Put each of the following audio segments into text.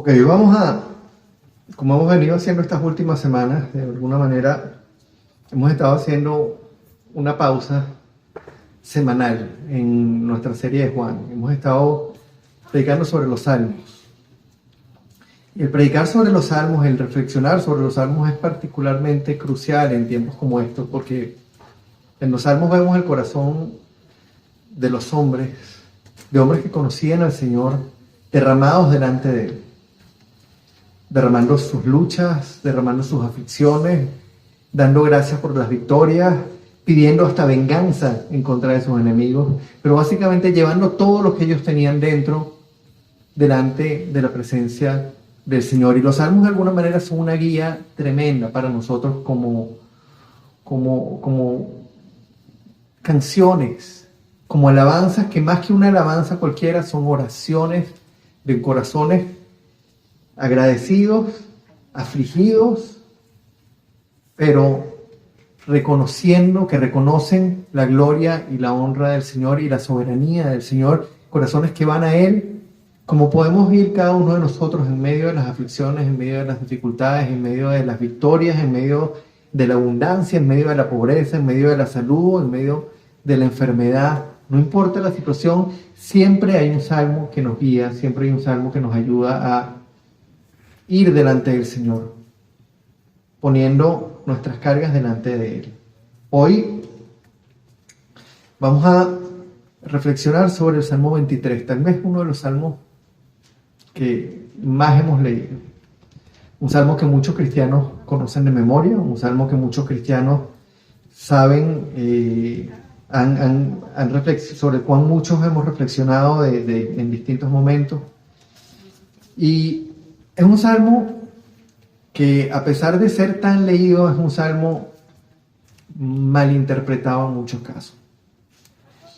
Ok, como hemos venido haciendo estas últimas semanas, de alguna manera hemos estado haciendo una pausa semanal en nuestra serie de Juan. Hemos estado predicando sobre los salmos. Y el predicar sobre los salmos, el reflexionar sobre los salmos es particularmente crucial en tiempos como estos, porque en los salmos vemos el corazón de los hombres, de hombres que conocían al Señor, derramados delante de Él, derramando sus luchas, derramando sus aflicciones, dando gracias por las victorias, pidiendo hasta venganza en contra de sus enemigos, pero básicamente llevando todo lo que ellos tenían dentro delante de la presencia del Señor. Y los salmos de alguna manera son una guía tremenda para nosotros como canciones, como alabanzas que más que una alabanza cualquiera son oraciones de corazones agradecidos, afligidos, pero reconocen la gloria y la honra del Señor y la soberanía del Señor, corazones que van a Él, como podemos ir cada uno de nosotros en medio de las aflicciones, en medio de las dificultades, en medio de las victorias, en medio de la abundancia, en medio de la pobreza, en medio de la salud, en medio de la enfermedad. No importa la situación, siempre hay un salmo que nos guía, siempre hay un salmo que nos ayuda a ir delante del Señor, poniendo nuestras cargas delante de Él. Hoy vamos a reflexionar sobre el Salmo 23, tal vez uno de los salmos que más hemos leído. Un salmo que muchos cristianos conocen de memoria, un salmo que muchos cristianos saben, sobre el cual muchos hemos reflexionado en distintos momentos. Y es un salmo que, a pesar de ser tan leído, es un salmo malinterpretado en muchos casos.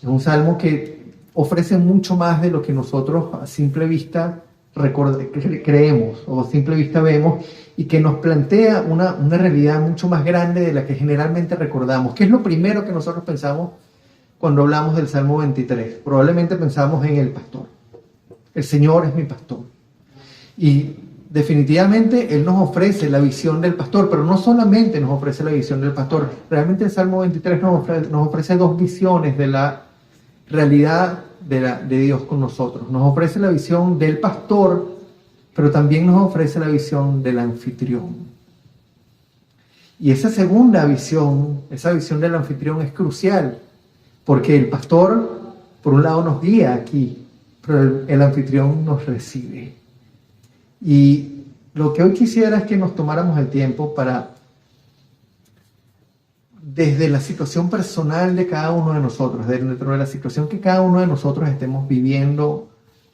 Es un salmo que ofrece mucho más de lo que nosotros a simple vista creemos o a simple vista vemos, y que nos plantea una realidad mucho más grande de la que generalmente recordamos. ¿Qué es lo primero que nosotros pensamos cuando hablamos del Salmo 23? Probablemente pensamos en el pastor. El Señor es mi pastor. Y definitivamente Él nos ofrece la visión del pastor, pero no solamente nos ofrece la visión del pastor. Realmente el Salmo 23 nos ofrece dos visiones de la realidad de Dios con nosotros. Nos ofrece la visión del pastor, pero también nos ofrece la visión del anfitrión. Y esa segunda visión, esa visión del anfitrión, es crucial, porque el pastor, por un lado, nos guía aquí, pero el anfitrión nos recibe. Y lo que hoy quisiera es que nos tomáramos el tiempo para, desde la situación personal de cada uno de nosotros, dentro de la situación que cada uno de nosotros estemos viviendo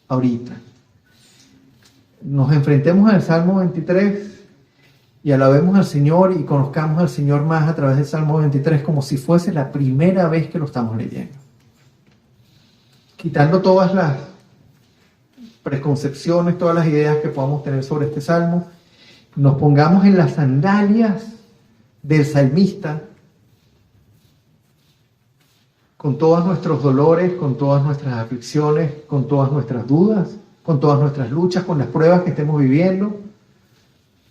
ahorita, nos enfrentemos al Salmo 23 y alabemos al Señor y conozcamos al Señor más a través del Salmo 23 como si fuese la primera vez que lo estamos leyendo. Quitando todas las preconcepciones, todas las ideas que podamos tener sobre este salmo, nos pongamos en las sandalias del salmista, con todos nuestros dolores, con todas nuestras aflicciones, con todas nuestras dudas, con todas nuestras luchas, con las pruebas que estemos viviendo,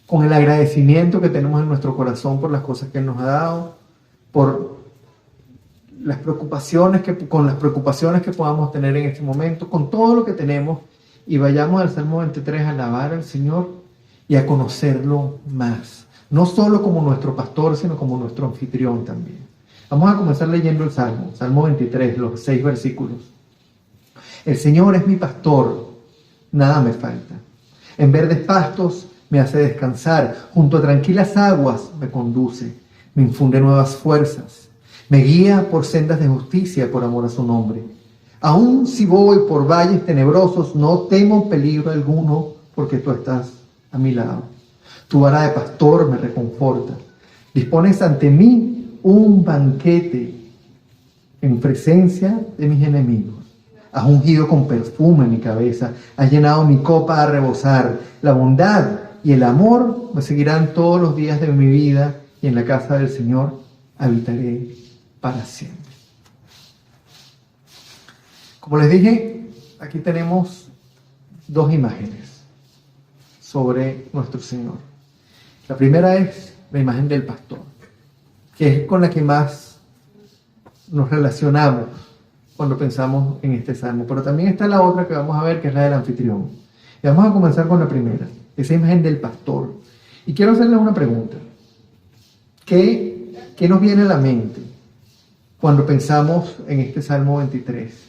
con el agradecimiento que tenemos en nuestro corazón por las cosas que Él nos ha dado, por las preocupaciones con las preocupaciones que podamos tener en este momento, con todo lo que tenemos, y vayamos al Salmo 23 a alabar al Señor y a conocerlo más, no solo como nuestro pastor, sino como nuestro anfitrión también. Vamos a comenzar leyendo el Salmo 23, los 6 versículos. El Señor es mi pastor, nada me falta. En verdes pastos me hace descansar, junto a tranquilas aguas me conduce, me infunde nuevas fuerzas, me guía por sendas de justicia por amor a su nombre. Aun si voy por valles tenebrosos, no temo peligro alguno, porque tú estás a mi lado. Tu vara de pastor me reconforta. Dispones ante mí un banquete en presencia de mis enemigos. Has ungido con perfume mi cabeza, has llenado mi copa a rebosar. La bondad y el amor me seguirán todos los días de mi vida, y en la casa del Señor habitaré para siempre. Como les dije, aquí tenemos dos imágenes. sobre nuestro Señor. La primera es la imagen del pastor, que es con la que más nos relacionamos cuando pensamos en este salmo. Pero también está la otra que vamos a ver, que es la del anfitrión. Y vamos a comenzar con la primera, esa imagen del pastor. Y quiero hacerles una pregunta. ¿Qué nos viene a la mente cuando pensamos en este Salmo 23?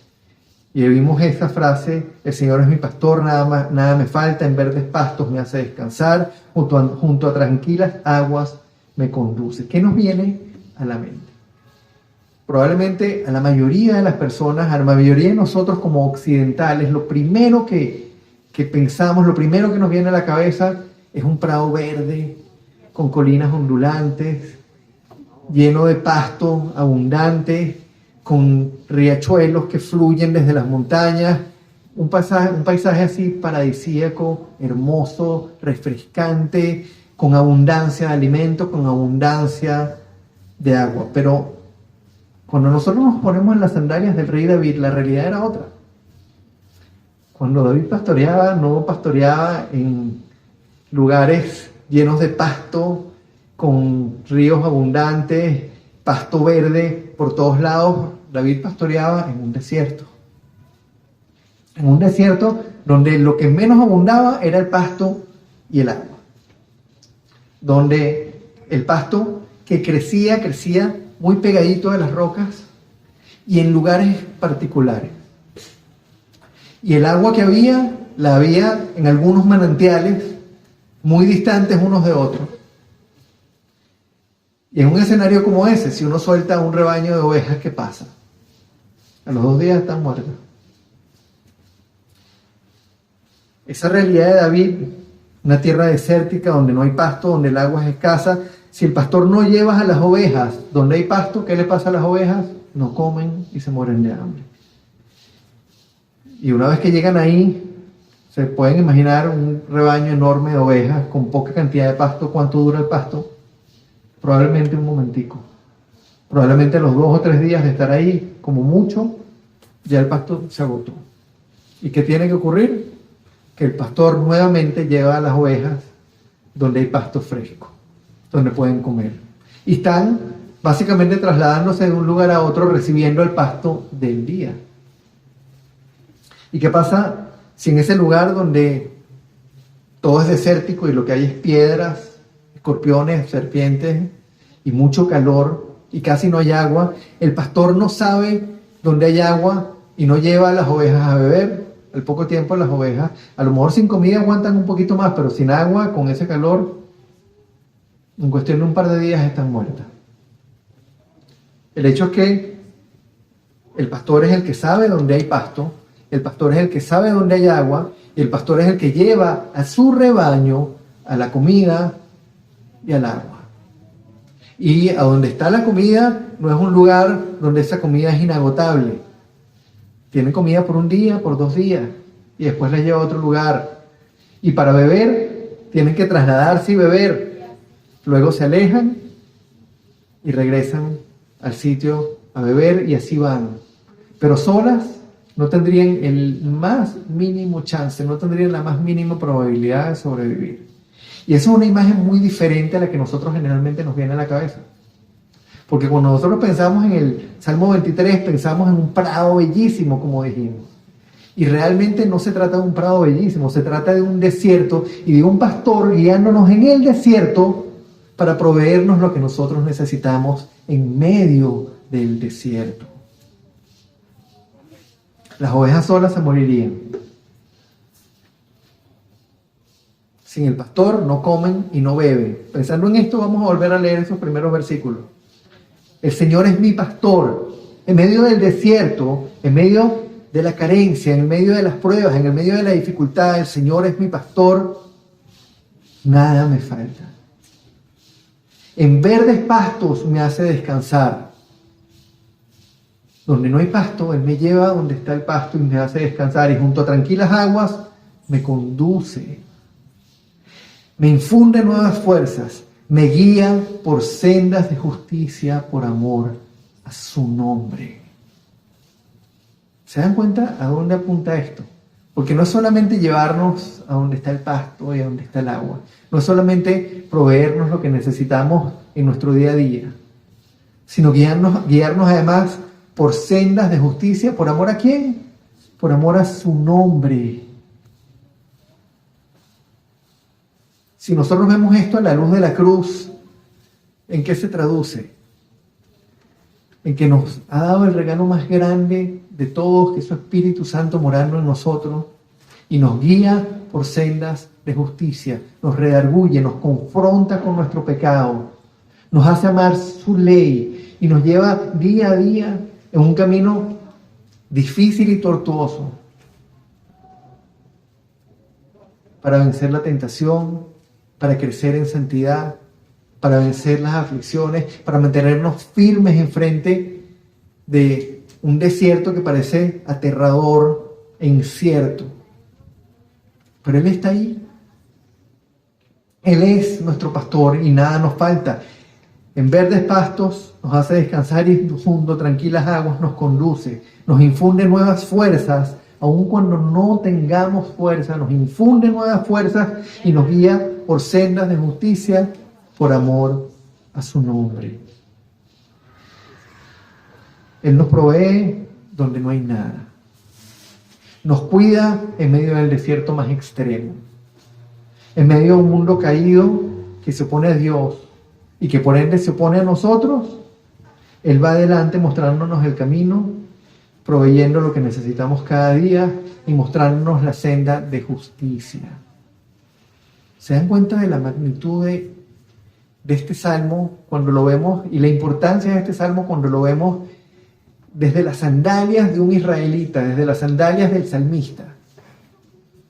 Y vimos esta frase: el Señor es mi pastor, nada me falta, en verdes pastos me hace descansar, junto a tranquilas aguas me conduce. ¿Qué nos viene a la mente? Probablemente a la mayoría de las personas, a la mayoría de nosotros como occidentales, lo primero que pensamos, lo primero que nos viene a la cabeza es un prado verde, con colinas ondulantes, lleno de pasto abundante, con riachuelos que fluyen desde las montañas, un paisaje así paradisíaco, hermoso, refrescante, con abundancia de alimentos, con abundancia de agua. Pero cuando nosotros nos ponemos en las sandalias del rey David, la realidad era otra. Cuando David pastoreaba, no pastoreaba en lugares llenos de pasto, con ríos abundantes, pasto verde por todos lados. David pastoreaba en un desierto. En un desierto donde lo que menos abundaba era el pasto y el agua. Donde el pasto que crecía muy pegadito de las rocas y en lugares particulares. Y el agua que la había en algunos manantiales muy distantes unos de otros. Y en un escenario como ese, si uno suelta un rebaño de ovejas, ¿qué pasa? A los 2 días están muertas. Esa realidad de David, una tierra desértica donde no hay pasto, donde el agua es escasa. Si el pastor no lleva a las ovejas donde hay pasto, ¿qué le pasa a las ovejas? No comen y se mueren de hambre. Y una vez que llegan ahí, se pueden imaginar un rebaño enorme de ovejas con poca cantidad de pasto. ¿Cuánto dura el pasto? Probablemente un momentico. Probablemente a los 2 o 3 días de estar ahí, como mucho, ya el pasto se agotó. ¿Y qué tiene que ocurrir? Que el pastor nuevamente lleva a las ovejas donde hay pasto fresco, donde pueden comer. Y están básicamente trasladándose de un lugar a otro, recibiendo el pasto del día. ¿Y qué pasa si en ese lugar donde todo es desértico y lo que hay es piedras, escorpiones, serpientes y mucho calor y casi no hay agua, el pastor no sabe dónde hay agua y no lleva a las ovejas a beber? Al poco tiempo las ovejas, a lo mejor sin comida aguantan un poquito más, pero sin agua, con ese calor, en cuestión de un par de días están muertas. El hecho es que el pastor es el que sabe dónde hay pasto, el pastor es el que sabe dónde hay agua, y el pastor es el que lleva a su rebaño a la comida y al agua. Y a donde está la comida no es un lugar donde esa comida es inagotable. Tienen comida por un día, por 2 días, y después la lleva a otro lugar. Y para beber, tienen que trasladarse y beber. Luego se alejan y regresan al sitio a beber y así van. Pero solas no tendrían el más mínimo chance, no tendrían la más mínima probabilidad de sobrevivir. Y eso es una imagen muy diferente a la que nosotros generalmente nos viene a la cabeza. Porque cuando nosotros pensamos en el Salmo 23, pensamos en un prado bellísimo, como dijimos. Y realmente no se trata de un prado bellísimo, se trata de un desierto y de un pastor guiándonos en el desierto para proveernos lo que nosotros necesitamos en medio del desierto. Las ovejas solas se morirían. Sin el pastor no comen y no beben. Pensando en esto, vamos a volver a leer esos primeros versículos. El Señor es mi pastor. En medio del desierto, en medio de la carencia, en medio de las pruebas, en el medio de la dificultad, el Señor es mi pastor. Nada me falta. En verdes pastos me hace descansar. Donde no hay pasto, Él me lleva donde está el pasto y me hace descansar. Y junto a tranquilas aguas me conduce. Me infunde nuevas fuerzas. Me guía por sendas de justicia por amor a su nombre. ¿Se dan cuenta a dónde apunta esto? Porque no es solamente llevarnos a donde está el pasto y a donde está el agua. No es solamente proveernos lo que necesitamos en nuestro día a día, sino guiarnos además por sendas de justicia. ¿Por amor a quién? Por amor a su nombre. Si nosotros vemos esto a la luz de la cruz, ¿en qué se traduce? En que nos ha dado el regalo más grande de todos, que es su Espíritu Santo morando en nosotros, y nos guía por sendas de justicia, nos redarguye, nos confronta con nuestro pecado, nos hace amar su ley y nos lleva día a día en un camino difícil y tortuoso para vencer la tentación, para crecer en santidad, para vencer las aflicciones, para mantenernos firmes enfrente de un desierto que parece aterrador e incierto. Pero Él está ahí. Él es nuestro pastor y nada nos falta. En verdes pastos nos hace descansar y junto a tranquilas aguas nos conduce, nos infunde nuevas fuerzas, aun cuando no tengamos fuerza, nos infunde nuevas fuerzas y nos guía por sendas de justicia, por amor a su nombre. Él nos provee donde no hay nada. Nos cuida en medio del desierto más extremo. En medio de un mundo caído que se opone a Dios y que por ende se opone a nosotros, Él va adelante mostrándonos el camino, proveyendo lo que necesitamos cada día y mostrándonos la senda de justicia. ¿Se dan cuenta de la magnitud de este salmo cuando lo vemos y la importancia de este salmo cuando lo vemos desde las sandalias de un israelita, desde las sandalias del salmista?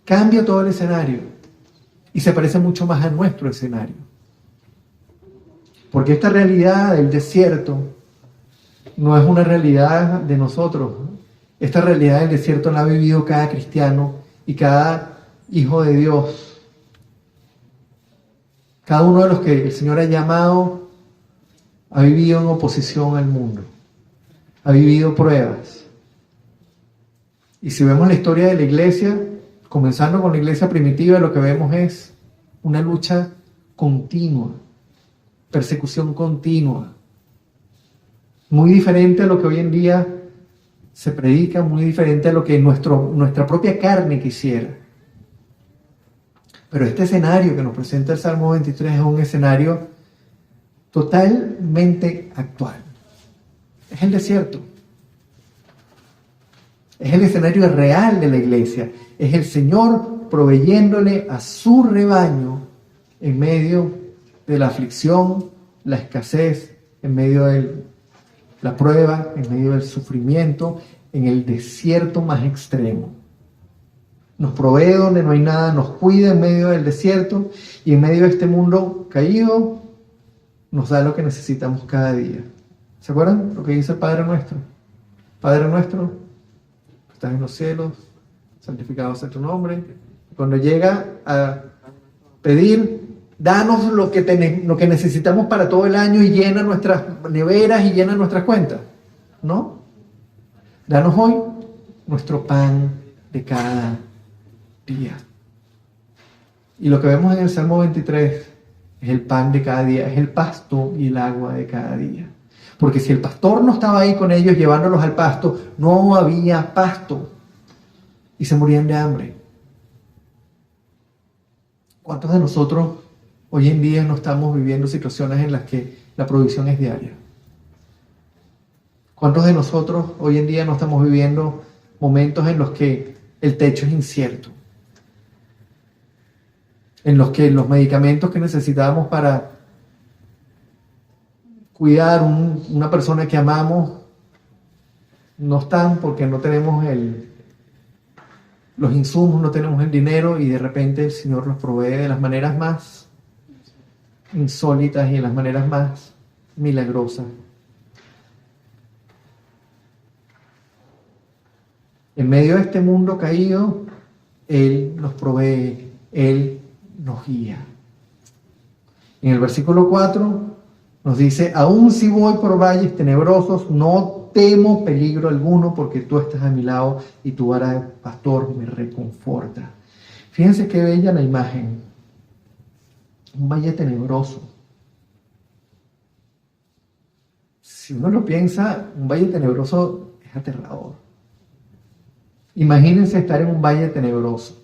Cambia todo el escenario y se parece mucho más a nuestro escenario. Porque esta realidad del desierto no es una realidad de nosotros. Esta realidad del desierto la ha vivido cada cristiano y cada hijo de Dios. Cada uno de los que el Señor ha llamado ha vivido en oposición al mundo. Ha vivido pruebas. Y si vemos la historia de la iglesia, comenzando con la iglesia primitiva, lo que vemos es una lucha continua, persecución continua. Muy diferente a lo que hoy en día se predica, muy diferente a lo que nuestra propia carne quisiera. Pero este escenario que nos presenta el Salmo 23 es un escenario totalmente actual. Es el desierto. Es el escenario real de la iglesia. Es el Señor proveyéndole a su rebaño en medio de la aflicción, la escasez, en medio de la prueba, en medio del sufrimiento, en el desierto más extremo. Nos provee donde no hay nada, nos cuida en medio del desierto y en medio de este mundo caído nos da lo que necesitamos cada día. ¿Se acuerdan lo que dice el Padre Nuestro? Padre Nuestro, que estás en los cielos, santificado sea tu nombre. Cuando llega a pedir, danos lo que necesitamos para todo el año y llena nuestras neveras y llena nuestras cuentas. ¿No? Danos hoy nuestro pan de cada día. Y lo que vemos en el Salmo 23 es el pan de cada día, es el pasto y el agua de cada día. Porque si el pastor no estaba ahí con ellos llevándolos al pasto, no había pasto y se morían de hambre. ¿Cuántos de nosotros hoy en día no estamos viviendo situaciones en las que la provisión es diaria? ¿Cuántos de nosotros hoy en día no estamos viviendo momentos en los que el techo es incierto? En los que los medicamentos que necesitamos para cuidar una persona que amamos no están porque no tenemos los insumos, no tenemos el dinero y de repente el Señor los provee de las maneras más insólitas y de las maneras más milagrosas. En medio de este mundo caído, Él nos provee, Él nos guía. En el versículo 4 nos dice, aun si voy por valles tenebrosos, no temo peligro alguno porque tú estás a mi lado y tu vara de pastor me reconforta. Fíjense qué bella la imagen. Un valle tenebroso. Si uno lo piensa, un valle tenebroso es aterrador. Imagínense estar en un valle tenebroso.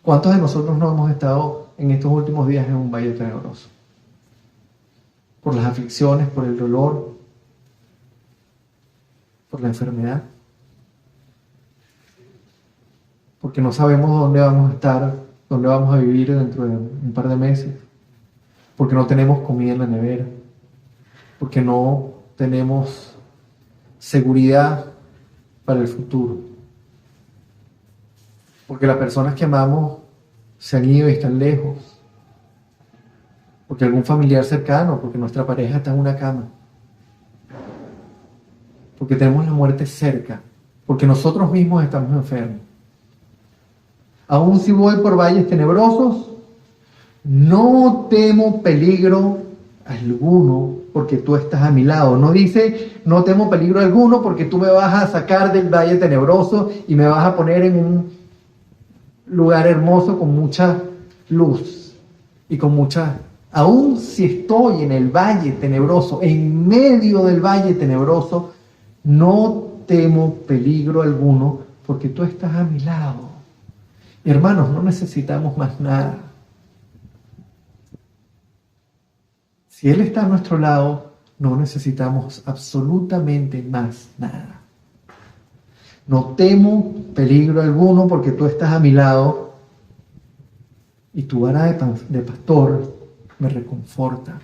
¿Cuántos de nosotros no hemos estado en estos últimos días en un valle tenebroso? Por las aflicciones, por el dolor, por la enfermedad. Porque no sabemos dónde vamos a estar, dónde vamos a vivir dentro de un par de meses. Porque no tenemos comida en la nevera. Porque no tenemos seguridad para el futuro. Porque las personas que amamos se han ido y están lejos. Porque algún familiar cercano, porque nuestra pareja está en una cama. Porque tenemos la muerte cerca. Porque nosotros mismos estamos enfermos. Aún si voy por valles tenebrosos, no temo peligro alguno porque tú estás a mi lado. No dice, no temo peligro alguno porque tú me vas a sacar del valle tenebroso y me vas a poner en un lugar hermoso con mucha luz y con mucha... Aún si estoy en el valle tenebroso, en medio del valle tenebroso, no temo peligro alguno porque tú estás a mi lado. Hermanos, no necesitamos más nada. Si Él está a nuestro lado, no necesitamos absolutamente más nada. No temo peligro alguno porque tú estás a mi lado y tu vara de pastor me reconforta.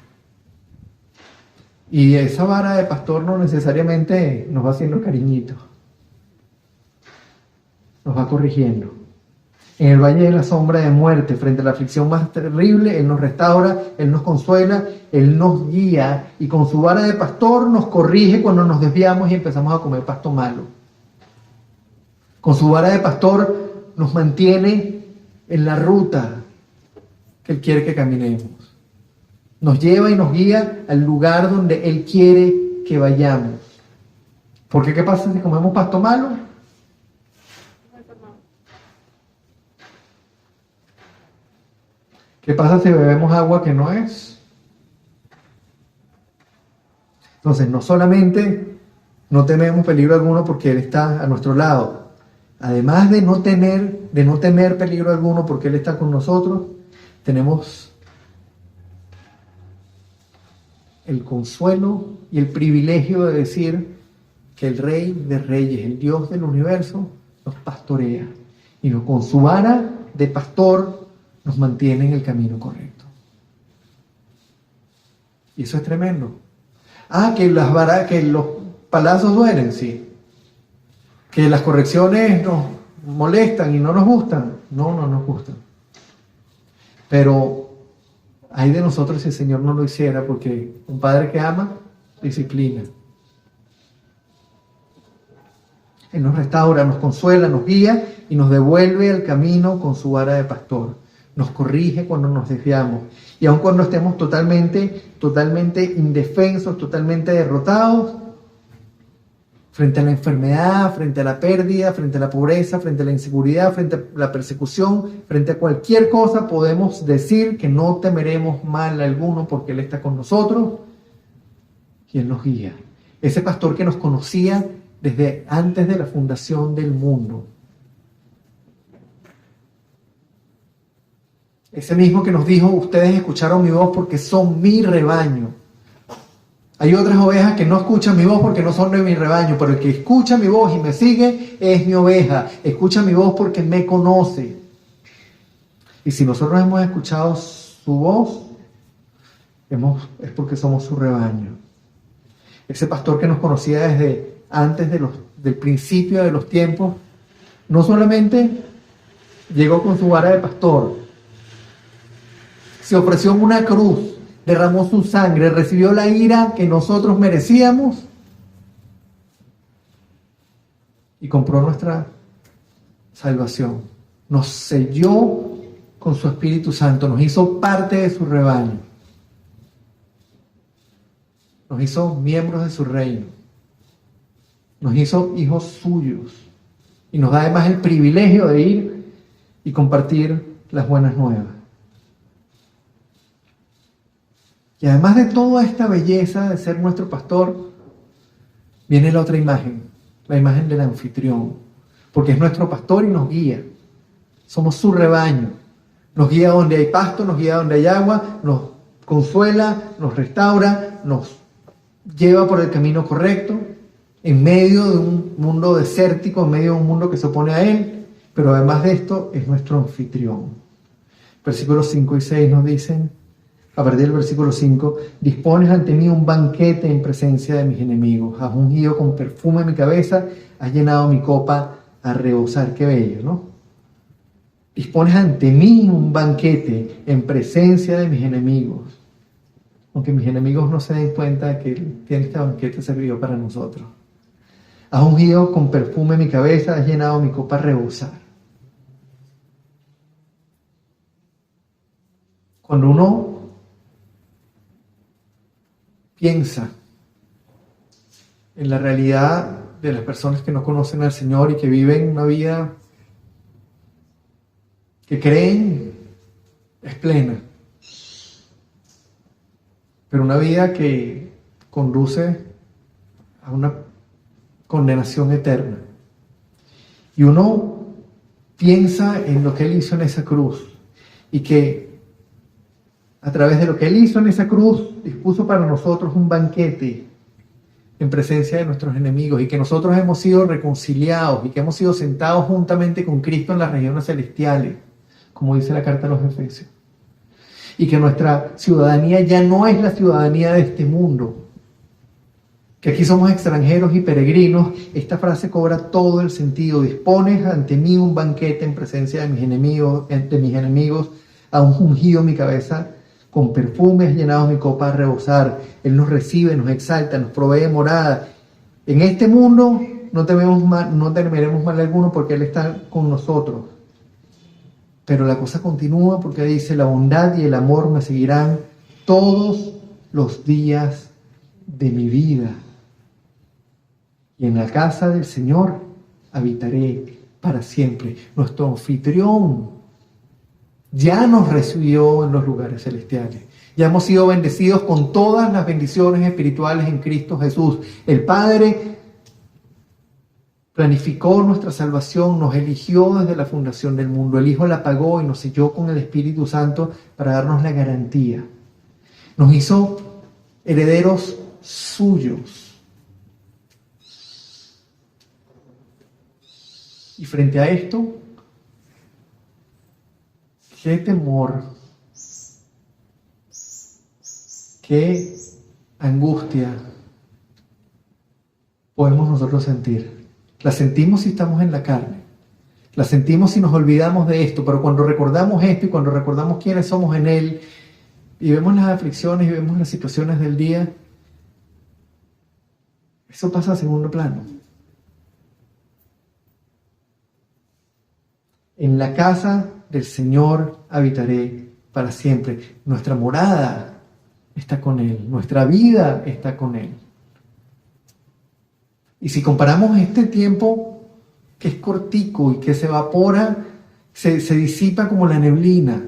Y esa vara de pastor no necesariamente nos va haciendo cariñitos, nos va corrigiendo. En el valle de la sombra de muerte, frente a la aflicción más terrible, Él nos restaura, Él nos consuela, Él nos guía y con su vara de pastor nos corrige cuando nos desviamos y empezamos a comer pasto malo. Con su vara de pastor nos mantiene en la ruta que Él quiere que caminemos. Nos lleva y nos guía al lugar donde Él quiere que vayamos. Porque ¿qué pasa si comemos pasto malo? ¿Qué pasa si bebemos agua que no es? Entonces, no solamente no tememos peligro alguno porque Él está a nuestro lado, además de no temer peligro alguno porque Él está con nosotros, tenemos el consuelo y el privilegio de decir que el Rey de Reyes, el Dios del universo, nos pastorea y con su vara de pastor nos mantiene en el camino correcto. Y eso es tremendo. Que los palazos duelen, sí. Que las correcciones nos molestan y no nos gustan. No nos gustan. Pero ay de nosotros si el Señor no lo hiciera, porque un padre que ama, disciplina. Él nos restaura, nos consuela, nos guía y nos devuelve al camino con su vara de pastor. Nos corrige cuando nos desviamos. Y aun cuando estemos totalmente indefensos, totalmente derrotados, frente a la enfermedad, frente a la pérdida, frente a la pobreza, frente a la inseguridad, frente a la persecución, frente a cualquier cosa, podemos decir que no temeremos mal alguno porque Él está con nosotros y Él nos guía. Ese pastor que nos conocía desde antes de la fundación del mundo. Ese mismo que nos dijo, ustedes escucharon mi voz porque son mi rebaño. Hay otras ovejas que no escuchan mi voz porque no son de mi rebaño, pero el que escucha mi voz y me sigue es mi oveja. Escucha mi voz porque me conoce. Y si nosotros hemos escuchado su voz, es porque somos su rebaño. Ese pastor que nos conocía desde antes del principio de los tiempos, no solamente llegó con su vara de pastor, se ofreció en una cruz, derramó su sangre, recibió la ira que nosotros merecíamos y compró nuestra salvación. Nos selló con su Espíritu Santo, nos hizo parte de su rebaño, nos hizo miembros de su reino. nos hizo hijos suyos y nos da además el privilegio de ir y compartir las buenas nuevas. Y además de toda esta belleza de ser nuestro pastor, viene la otra imagen, la imagen del anfitrión, porque es nuestro pastor y nos guía. Somos su rebaño. Nos guía donde hay pasto, nos guía donde hay agua, nos consuela, nos restaura, nos lleva por el camino correcto, en medio de un mundo desértico, en medio de un mundo que se opone a él, pero además de esto es nuestro anfitrión. Versículos 5 y 6 nos dicen, a partir del versículo 5, dispones ante mí un banquete en presencia de mis enemigos, has ungido con perfume mi cabeza, has llenado mi copa a rebosar. Qué bello, ¿no? Dispones ante mí un banquete en presencia de mis enemigos, aunque mis enemigos no se den cuenta de que este banquete servido para nosotros. Has ungido con perfume mi cabeza, has llenado mi copa a rebosar. Cuando uno piensa en la realidad de las personas que no conocen al Señor y que viven una vida que creen es plena, pero una vida que conduce a una condenación eterna. Y uno piensa en lo que Él hizo en esa cruz y que a través de lo que Él hizo en esa cruz dispuso para nosotros un banquete en presencia de nuestros enemigos y que nosotros hemos sido reconciliados y que hemos sido sentados juntamente con Cristo en las regiones celestiales, como dice la carta a los Efesios. Y que nuestra ciudadanía ya no es la ciudadanía de este mundo, que aquí somos extranjeros y peregrinos. Esta frase cobra todo el sentido. Dispones ante mí un banquete en presencia de mis enemigos, has ungido mi cabeza con perfume, has llenado mi copa a rebosar. Él nos recibe, nos exalta, nos provee morada. En este mundo no temeremos mal alguno porque Él está con nosotros. Pero la cosa continúa porque dice, la bondad y el amor me seguirán todos los días de mi vida. Y en la casa del Señor habitaré para siempre. Nuestro anfitrión ya nos recibió en los lugares celestiales. Ya hemos sido bendecidos con todas las bendiciones espirituales en Cristo Jesús. El Padre planificó nuestra salvación, nos eligió desde la fundación del mundo. El Hijo la pagó y nos selló con el Espíritu Santo para darnos la garantía. Nos hizo herederos suyos. Y frente a esto, qué temor, qué angustia podemos nosotros sentir. La sentimos si estamos en la carne, la sentimos si nos olvidamos de esto, pero cuando recordamos esto y cuando recordamos quiénes somos en Él y vemos las aflicciones y vemos las situaciones del día, eso pasa a segundo plano. En la casa del Señor habitaré para siempre. Nuestra morada está con Él, nuestra vida está con Él. Y si comparamos este tiempo que es cortico y que se evapora, se disipa como la neblina,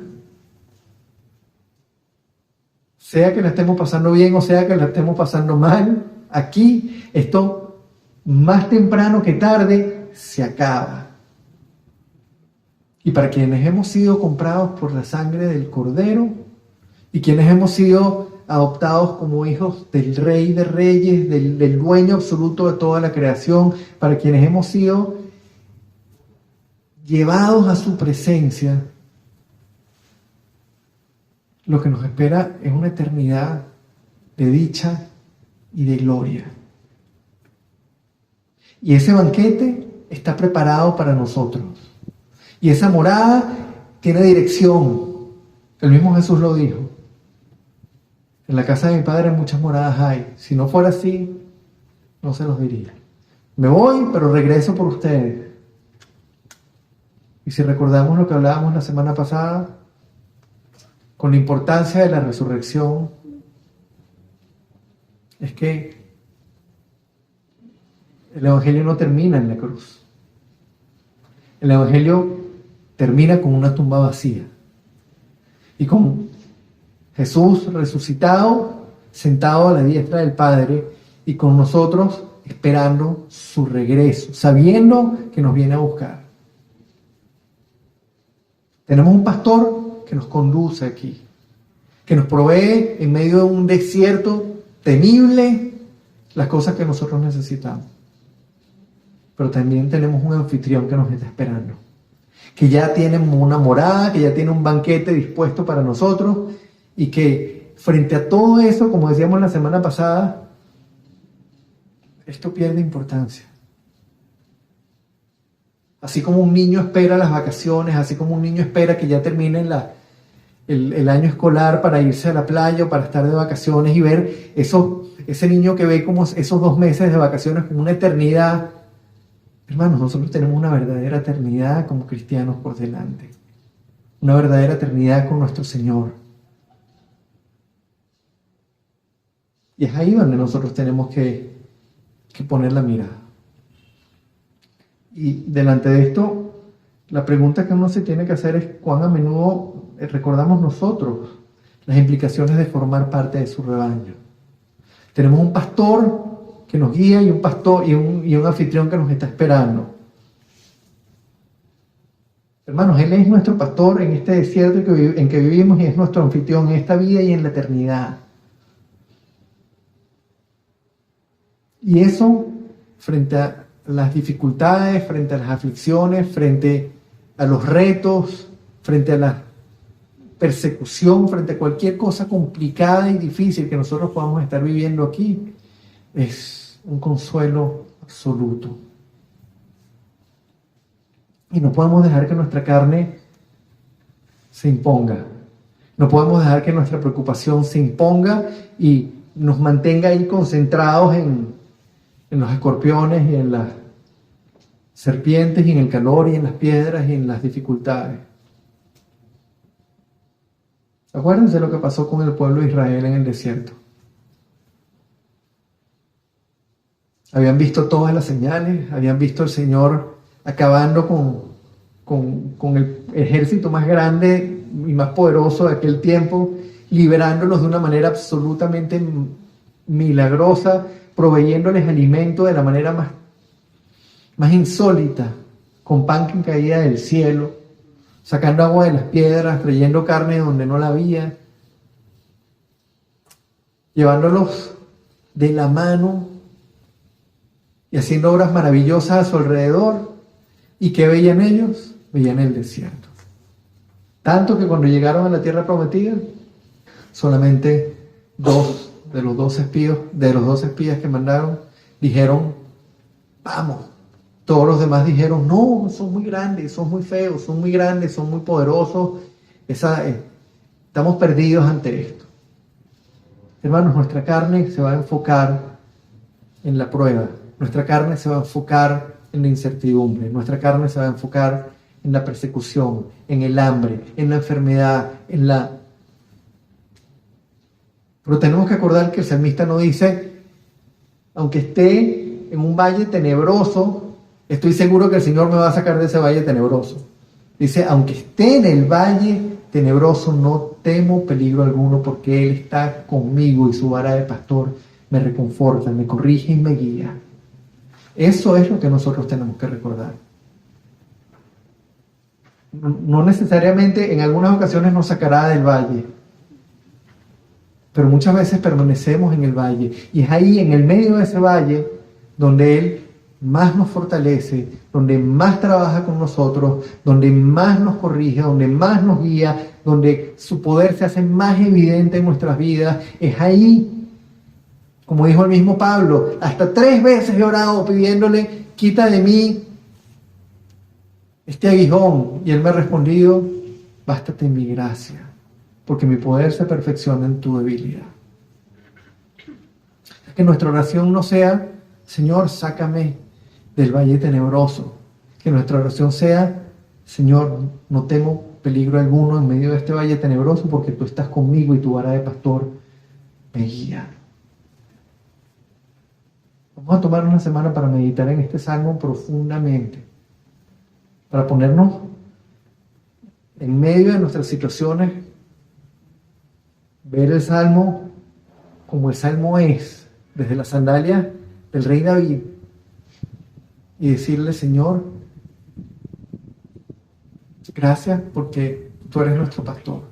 sea que la estemos pasando bien o sea que la estemos pasando mal, aquí esto más temprano que tarde se acaba. Y para quienes hemos sido comprados por la sangre del Cordero y quienes hemos sido adoptados como hijos del Rey de Reyes, del dueño absoluto de toda la creación, para quienes hemos sido llevados a su presencia, lo que nos espera es una eternidad de dicha y de gloria. Y ese banquete está preparado para nosotros. Y esa morada tiene dirección. El mismo Jesús lo dijo. En la casa de mi Padre muchas moradas hay. Si no fuera así, no se los diría. Me voy, pero regreso por ustedes. Y si recordamos lo que hablábamos la semana pasada, con la importancia de la resurrección, es que El Evangelio no termina en la cruz. El Evangelio termina con una tumba vacía. Y con Jesús resucitado, sentado a la diestra del Padre, y con nosotros esperando su regreso, sabiendo que nos viene a buscar. Tenemos un pastor que nos conduce aquí, que nos provee en medio de un desierto temible las cosas que nosotros necesitamos. Pero también tenemos un anfitrión que nos está esperando, que ya tiene una morada, que ya tiene un banquete dispuesto para nosotros, y que frente a todo eso, como decíamos la semana pasada, esto pierde importancia. Así como un niño espera las vacaciones, así como un niño espera que ya termine el año escolar para irse a la playa o para estar de vacaciones y ver ese niño que ve como esos 2 meses de vacaciones como una eternidad. Hermanos, nosotros tenemos una verdadera eternidad como cristianos por delante. Una verdadera eternidad con nuestro Señor. Y es ahí donde nosotros tenemos que poner la mirada. Y delante de esto, la pregunta que uno se tiene que hacer es cuán a menudo recordamos nosotros las implicaciones de formar parte de su rebaño. Tenemos un pastor que nos guía y un anfitrión que nos está esperando. Hermanos, Él es nuestro pastor en este desierto en que vivimos, y es nuestro anfitrión en esta vida y en la eternidad. Y eso, frente a las dificultades, frente a las aflicciones, frente a los retos, frente a la persecución, frente a cualquier cosa complicada y difícil que nosotros podamos estar viviendo aquí, es un consuelo absoluto. Y no podemos dejar que nuestra carne se imponga. No podemos dejar que nuestra preocupación se imponga y nos mantenga ahí concentrados en los escorpiones y en las serpientes y en el calor y en las piedras y en las dificultades. Acuérdense lo que pasó con el pueblo de Israel en el desierto. Habían visto todas las señales, habían visto al Señor acabando con el ejército más grande y más poderoso de aquel tiempo, liberándolos de una manera absolutamente milagrosa, proveyéndoles alimento de la manera más insólita, con pan que caía del cielo, sacando agua de las piedras, trayendo carne donde no la había, llevándolos de la mano y haciendo obras maravillosas a su alrededor. ¿Y qué veían ellos? Veían el desierto. Tanto que cuando llegaron a la tierra prometida, solamente 2 de los 12 espías que mandaron, dijeron, vamos. Todos los demás dijeron, no, son muy grandes, son muy feos, son muy grandes, son muy poderosos. Estamos perdidos ante esto. Hermanos, nuestra carne se va a enfocar en la prueba. Nuestra carne se va a enfocar en la incertidumbre. Nuestra carne se va a enfocar en la persecución, en el hambre, en la enfermedad, Pero tenemos que acordar que el salmista no dice, aunque esté en un valle tenebroso, estoy seguro que el Señor me va a sacar de ese valle tenebroso. Dice, aunque esté en el valle tenebroso, no temo peligro alguno, porque Él está conmigo y su vara de pastor me reconforta, me corrige y me guía. Eso es lo que nosotros tenemos que recordar. No necesariamente, en algunas ocasiones nos sacará del valle, pero muchas veces permanecemos en el valle, y es ahí, en el medio de ese valle, donde Él más nos fortalece, donde más trabaja con nosotros, donde más nos corrige, donde más nos guía, donde su poder se hace más evidente en nuestras vidas. Es ahí, como dijo el mismo Pablo, hasta 3 veces he orado pidiéndole, quita de mí este aguijón, y Él me ha respondido, bástate mi gracia, porque mi poder se perfecciona en tu debilidad. Que nuestra oración no sea, Señor, sácame del valle tenebroso. Que nuestra oración sea, Señor, no temo peligro alguno en medio de este valle tenebroso, porque tú estás conmigo y tu vara de pastor me guía. Vamos a tomar una semana para meditar en este salmo profundamente, para ponernos en medio de nuestras situaciones, ver el salmo como el salmo es, desde la sandalia del rey David, y decirle: Señor, gracias porque tú eres nuestro pastor.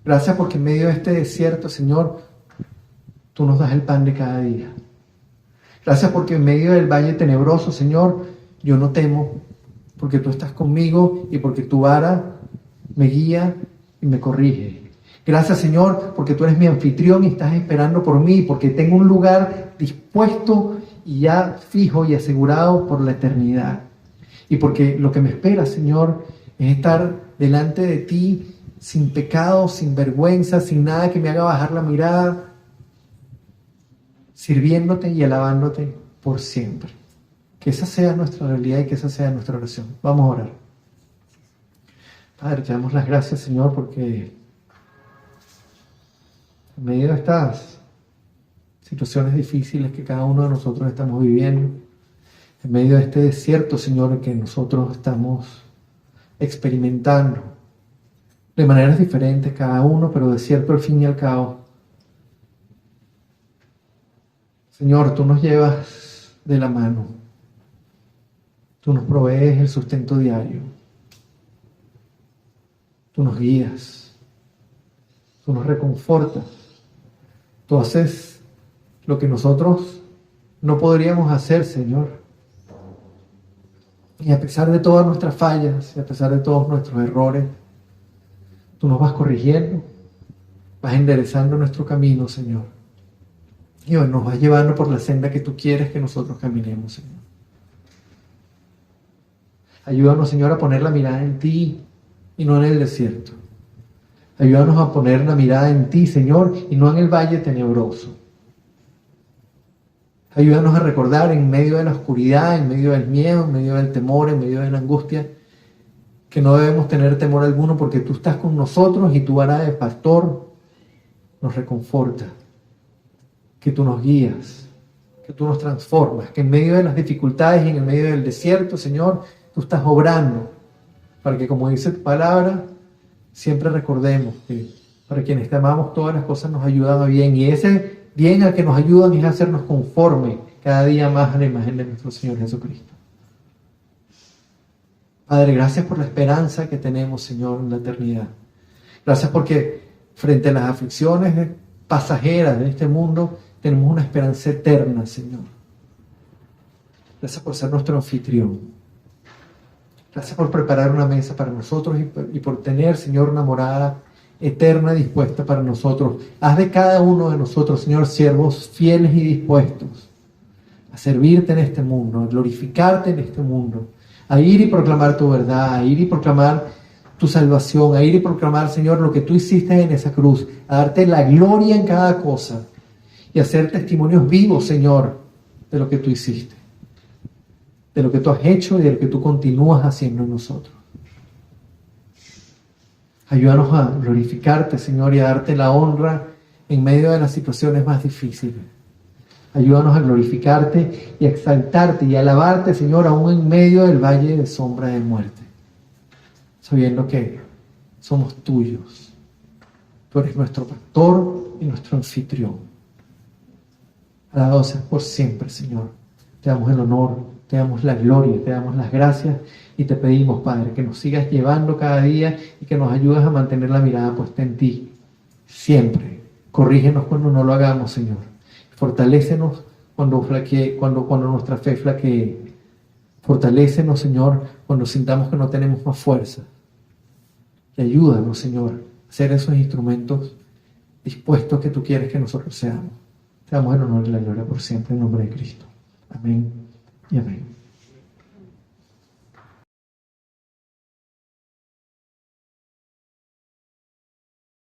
Gracias porque en medio de este desierto, Señor, tú nos das el pan de cada día. Gracias porque en medio del valle tenebroso, Señor, yo no temo, porque tú estás conmigo y porque tu vara me guía y me corrige. Gracias, Señor, porque tú eres mi anfitrión y estás esperando por mí, porque tengo un lugar dispuesto y ya fijo y asegurado por la eternidad. Y porque lo que me espera, Señor, es estar delante de ti sin pecado, sin vergüenza, sin nada que me haga bajar la mirada, sirviéndote y alabándote por siempre. Que esa sea nuestra realidad y que esa sea nuestra oración. Vamos a orar. Padre, te damos las gracias, Señor, porque en medio de estas situaciones difíciles que cada uno de nosotros estamos viviendo, en medio de este desierto, Señor, que nosotros estamos experimentando de maneras diferentes cada uno, pero desierto al fin y al cabo, Señor, tú nos llevas de la mano. Tú nos provees el sustento diario. Tú nos guías. Tú nos reconfortas. Tú haces lo que nosotros no podríamos hacer, Señor. Y a pesar de todas nuestras fallas, y a pesar de todos nuestros errores, tú nos vas corrigiendo, vas enderezando nuestro camino, Señor. Y hoy nos vas llevando por la senda que tú quieres que nosotros caminemos, Señor. Ayúdanos, Señor, a poner la mirada en ti y no en el desierto. Ayúdanos a poner la mirada en ti, Señor, y no en el valle tenebroso. Ayúdanos a recordar en medio de la oscuridad, en medio del miedo, en medio del temor, en medio de la angustia, que no debemos tener temor alguno porque tú estás con nosotros y tu vara de pastor nos reconforta. Que tú nos guías, que tú nos transformas, que en medio de las dificultades y en el medio del desierto, Señor, tú estás obrando, para que, como dice tu palabra, siempre recordemos que para quienes te amamos todas las cosas nos ayudan a bien, y ese bien al que nos ayudan es hacernos conforme cada día más a la imagen de nuestro Señor Jesucristo. Padre, gracias por la esperanza que tenemos, Señor, en la eternidad. Gracias porque frente a las aflicciones pasajeras de este mundo, tenemos una esperanza eterna, Señor. Gracias por ser nuestro anfitrión. Gracias por preparar una mesa para nosotros y por tener, Señor, una morada eterna dispuesta para nosotros. Haz de cada uno de nosotros, Señor, siervos fieles y dispuestos a servirte en este mundo, a glorificarte en este mundo, a ir y proclamar tu verdad, a ir y proclamar tu salvación, a ir y proclamar, Señor, lo que tú hiciste en esa cruz, a darte la gloria en cada cosa y a ser testimonios vivos, Señor, de lo que tú hiciste, de lo que tú has hecho y de lo que tú continúas haciendo en nosotros. Ayúdanos a glorificarte, Señor, y a darte la honra en medio de las situaciones más difíciles. Ayúdanos a glorificarte y a exaltarte y a alabarte, Señor, aún en medio del valle de sombra de muerte, sabiendo que somos tuyos. Tú eres nuestro pastor y nuestro anfitrión. Alabado seas por siempre, Señor. Te damos el honor, te damos la gloria, te damos las gracias y te pedimos, Padre, que nos sigas llevando cada día y que nos ayudes a mantener la mirada puesta en ti. Siempre. Corrígenos cuando no lo hagamos, Señor. Fortalécenos cuando nuestra fe flaquee. Fortalécenos, Señor, cuando sintamos que no tenemos más fuerza. Y ayúdanos, Señor, a ser esos instrumentos dispuestos que tú quieres que nosotros seamos. Te damos el honor y la gloria por siempre en nombre de Cristo. Amén y amén.